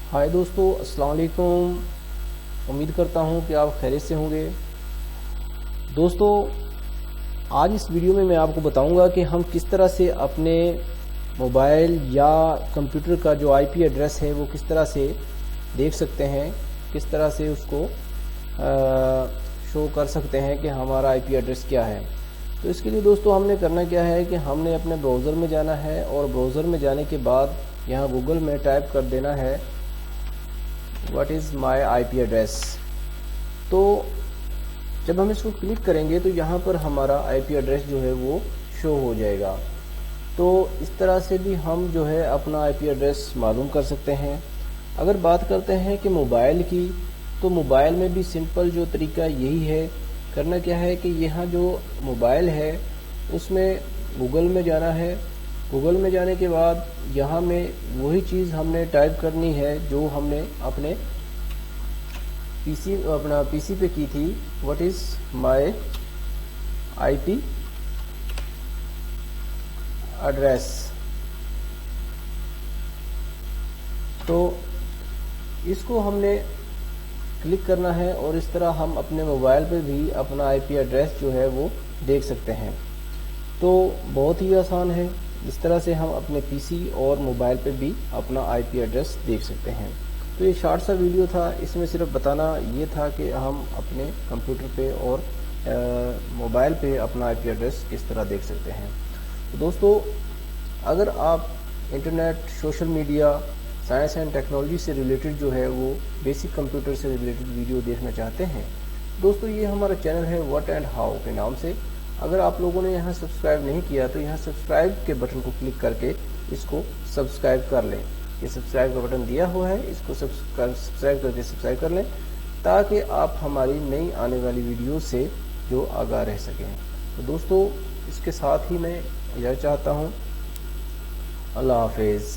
हाय दोस्तों, अस्सलाम वालेकुम। उम्मीद करता हूँ कि आप खैरियत से होंगे। दोस्तों, आज इस वीडियो में मैं आपको बताऊंगा कि हम किस तरह से अपने मोबाइल या कंप्यूटर का जो आईपी एड्रेस है वो किस तरह से देख सकते हैं, किस तरह से उसको शो कर सकते हैं कि हमारा आईपी एड्रेस क्या है। तो इसके लिए दोस्तों हमने करना क्या है कि हमने अपने ब्राउज़र में जाना है और ब्राउज़र में जाने के बाद यहाँ गूगल में टाइप कर देना है what is my IP address. तो जब हम इसको क्लिक करेंगे तो यहाँ पर हमारा आईपी एड्रेस जो है वो शो हो जाएगा। तो इस तरह से भी हम जो है अपना आईपी एड्रेस मालूम कर सकते हैं। अगर बात करते हैं कि मोबाइल की, तो मोबाइल में भी सिंपल जो तरीका यही है। करना क्या है कि यहाँ जो मोबाइल है उसमें गूगल में जाना है। गूगल में जाने के बाद यहाँ में वही चीज़ हमने टाइप करनी है जो हमने अपने पीसी पे की थी, what is my IP address. तो इसको हमने क्लिक करना है और इस तरह हम अपने मोबाइल पे भी अपना आईपी एड्रेस जो है वो देख सकते हैं। तो बहुत ही आसान है, इस तरह से हम अपने पीसी और मोबाइल पे भी अपना आईपी एड्रेस देख सकते हैं। तो ये शॉर्ट सा वीडियो था, इसमें सिर्फ बताना ये था कि हम अपने कंप्यूटर पे और मोबाइल पे अपना आईपी एड्रेस किस तरह देख सकते हैं। तो दोस्तों, अगर आप internet, social media, science and technology से रिलेटेड जो है वो बेसिक कंप्यूटर से रिलेटेड वीडियो देखना चाहते हैं, दोस्तों ये हमारा चैनल है व्हाट एंड हाउ के नाम से। अगर आप लोगों ने यहाँ सब्सक्राइब नहीं किया तो यहाँ सब्सक्राइब के बटन को क्लिक करके इसको सब्सक्राइब कर लें। ये सब्सक्राइब का बटन दिया हुआ है, इसको सब्सक्राइब करके सब्सक्राइब कर लें ताकि आप हमारी नई आने वाली वीडियो से जो आगाह रह सकें। तो दोस्तों, इसके साथ ही मैं यह चाहता हूँ, अल्लाह हाफिज़।